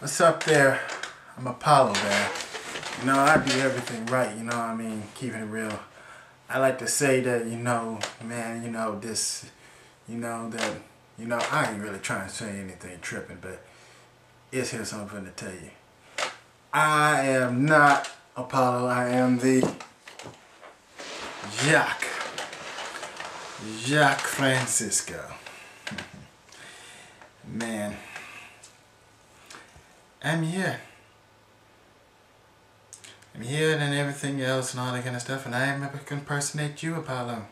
What's up there? I'm Apollo, man. You know, I do everything right, you know what I mean? Keeping it real. I like to say that, man, I ain't really trying to say anything tripping, but here's something to tell you. I am not Apollo, I am the Jacques Francisco. Man, I'm here and everything else and all that kind of stuff, and I am going to impersonate you, Apollo.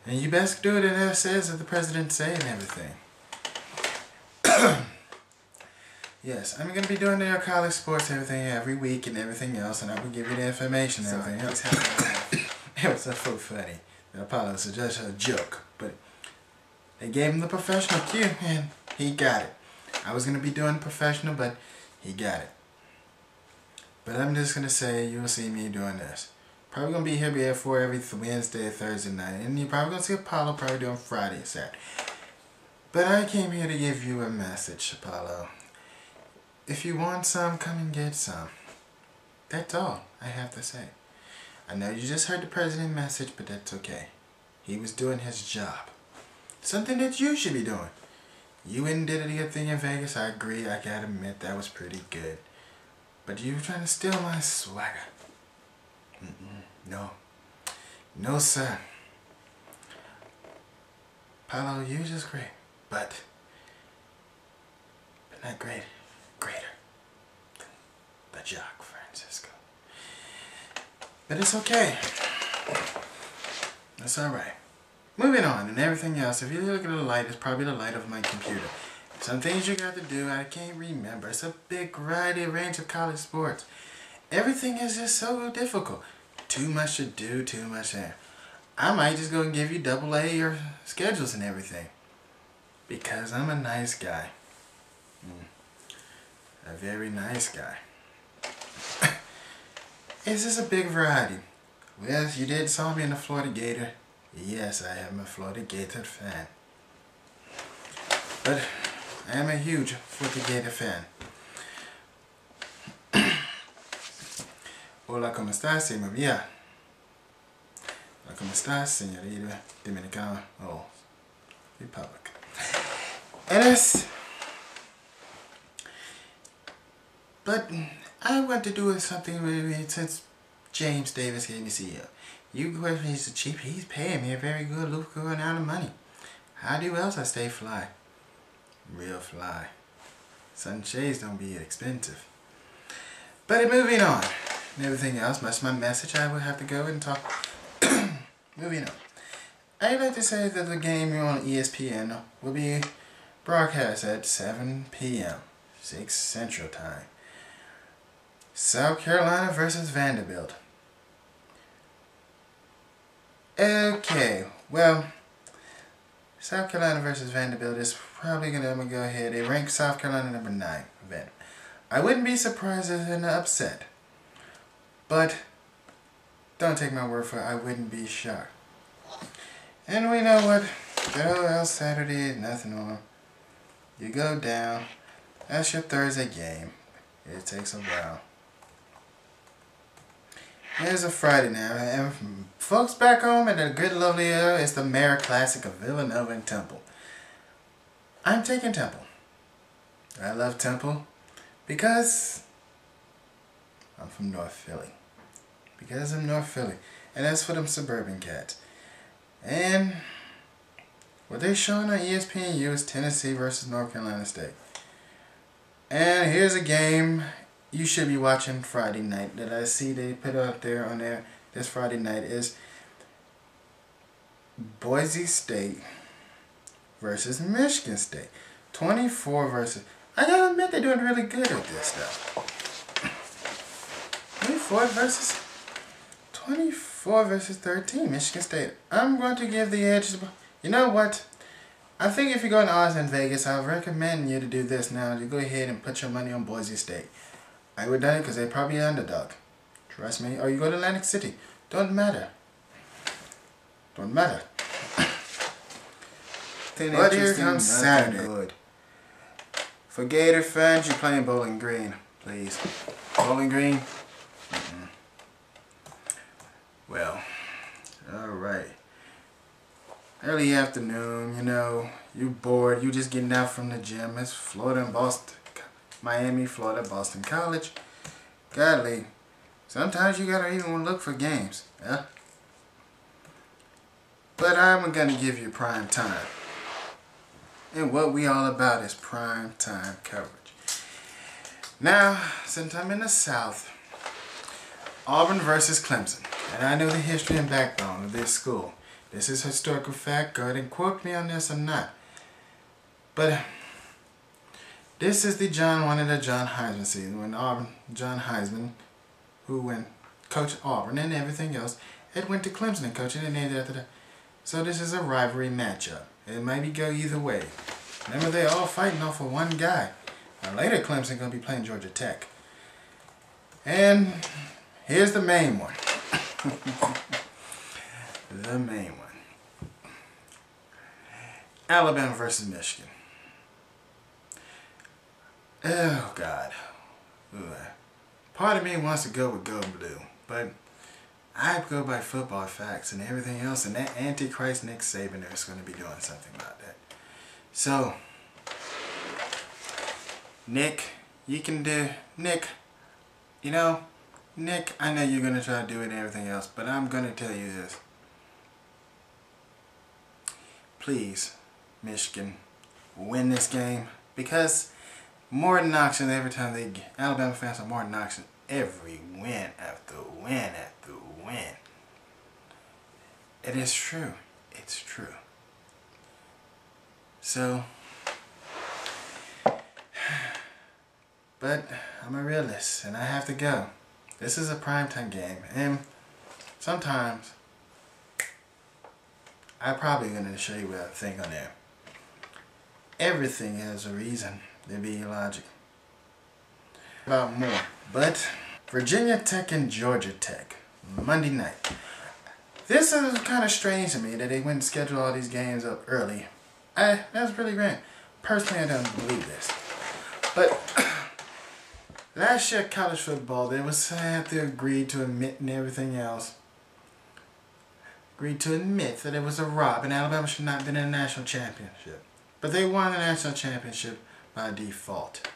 And you best do it as it says that the president say and everything. Yes, I'm going to be doing their college sports, everything, every week and everything else, and I will give you the information and everything else. It was so funny. Apollo was just a joke, but they gave him the professional cue, and he got it. I was going to be doing professional, but he got it. But I'm just going to say, you'll see me doing this. Probably going to be here before every Wednesday, Thursday night. And you're probably going to see Apollo probably doing Friday and Saturday. But I came here to give you a message, Apollo. If you want some, come and get some. That's all I have to say. I know you just heard the president's message, but that's okay. He was doing his job. Something that you should be doing. You went and did a good thing in Vegas. I agree. I gotta admit that was pretty good. But you were trying to steal my swagger. No. No, sir. Apollo, you're just great. But not great. Greater than the Jacques Francisco. But it's okay. That's alright. Moving on and everything else. If you look at the light, it's probably the light of my computer. Some things you got to do, I can't remember. It's a big variety of range of college sports. Everything is just so difficult. Too much to do, too much there. I might just go and give you AA or schedules and everything. Because I'm a nice guy. A very nice guy. It's just a big variety. Well, you did saw me in the Florida Gator. Yes, I am a Florida Gator fan. But I am a huge Florida Gator fan. Hola, ¿cómo estás? Se me vía. Hola, ¿cómo estás, señorita Dominicana? Oh, Republic. And it's... But I want to do something with since James Davis gave me CEO. You question he's the chief, he's paying me a very good lucrative amount of money. How do else I stay fly? Real fly. Sun shades don't be expensive. But moving on. And everything else, that's my message. I will have to go and talk. Moving on. I'd like to say that the game on ESPN will be broadcast at 7 p.m. 6 Central Time. South Carolina versus Vanderbilt. Okay, well, South Carolina versus Vanderbilt is probably going to go ahead. They rank South Carolina number 9. I wouldn't be surprised if it's an upset. But don't take my word for it. I wouldn't be shocked. And we know what? Well, Saturday, nothing on. You go down. That's your Thursday game. It takes a while. It's a Friday now, and folks back home in the good lovely area, it's the Mayor Classic of Villanova and Temple. I'm taking Temple. I love Temple because I'm from North Philly. Because I'm North Philly. And that's for them suburban cats. And what they're showing on ESPNU is Tennessee versus North Carolina State. And here's a game you should be watching Friday night that I see they put out there on there this Friday night is Boise State versus Michigan State. 24 versus... I gotta admit they're doing really good at this stuff. 24 versus 13, Michigan State. I'm going to give the edge to... You know what? I think if you're going to odds in Vegas, I would recommend you to do this now. You go ahead and put your money on Boise State. I would do it because they're probably an underdog. Trust me. Or you go to Atlantic City. Don't matter. Don't matter. But here comes Saturday. Good. For Gator fans, you're playing Bowling Green, please. Bowling Green? Well, alright. Early afternoon, you know, you bored, you just getting out from the gym. It's Florida and Boston, Miami, Florida, Boston College. Godly, sometimes you gotta even look for games, yeah? But I'm gonna give you prime time. And what we all about is prime time coverage. Now, since I'm in the South, Auburn versus Clemson. And I know the history and backbone of this school. This is historical fact. Go ahead and quote me on this or not. But this is the John Heisman season when Auburn, John Heisman, who went coach Auburn and everything else, had went to Clemson and coaching and then after that. So this is a rivalry matchup. It maybe go either way. Remember, they're all fighting off of one guy. Now later, Clemson gonna be playing Georgia Tech. And here's the main one. The main one. Alabama versus Michigan. Oh God. Ooh. Part of me wants to go with Go Blue, but I go by football facts and everything else, and that Antichrist Nick Saban is going to be doing something about that. So, Nick, you can do, Nick, you know, Nick, I know you're going to try to do it and everything else, but I'm going to tell you this. Please, Michigan, win this game, because more obnoxious every time they get, Alabama fans are more obnoxious every win after win after win. It is true. It's true. So, but I'm a realist and I have to go. This is a primetime game, and sometimes I'm probably going to show you what I think on there. Everything has a reason to be illogical. About more, but Virginia Tech and Georgia Tech, Monday night. This is kind of strange to me that they went and scheduled all these games up early. That's really grand. Personally, I don't believe this. But last year, college football, they was had to agree to admit and everything else. Agreed to admit that it was a rob and Alabama should not have been in a national championship. But they won the national championship by default.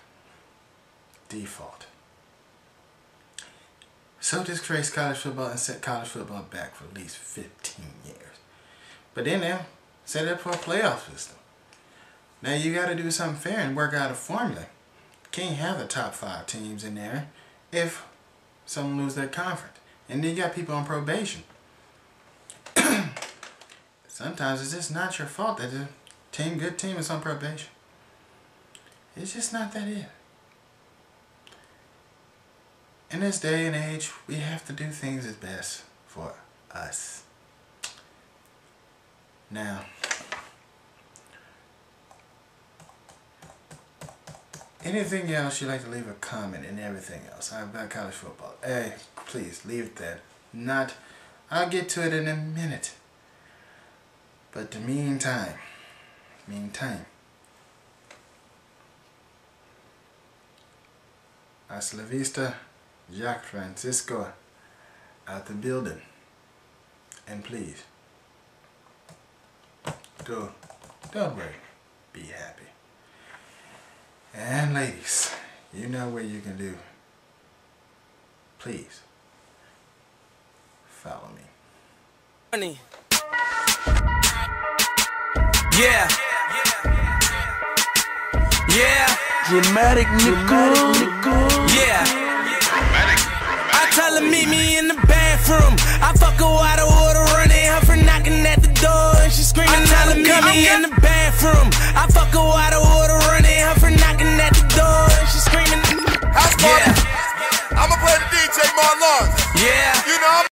So disgraced college football and set college football back for at least 15 years. But then they set it up for a playoff system. Now you got to do something fair and work out a formula. Can't have the top 5 teams in there if someone lose their conference. And then you got people on probation. Sometimes it's just not your fault that the good team is on probation. It's just not that it. In this day and age, we have to do things as best for us. Now, anything else you'd like to leave a comment and everything else about college football? Hey, please leave it there. Not, I'll get to it in a minute. But the meantime, hasta la vista, Jack Francisco out the building. And please, don't worry, be happy. And ladies, you know what you can do. Please, follow me. Money. Yeah. Dramatic nigga. Yeah. I tell her meet me in the bathroom. I fuck her while the water running, her for knocking at the door and she screaming. I tell her meet me in the bathroom. I fuck her while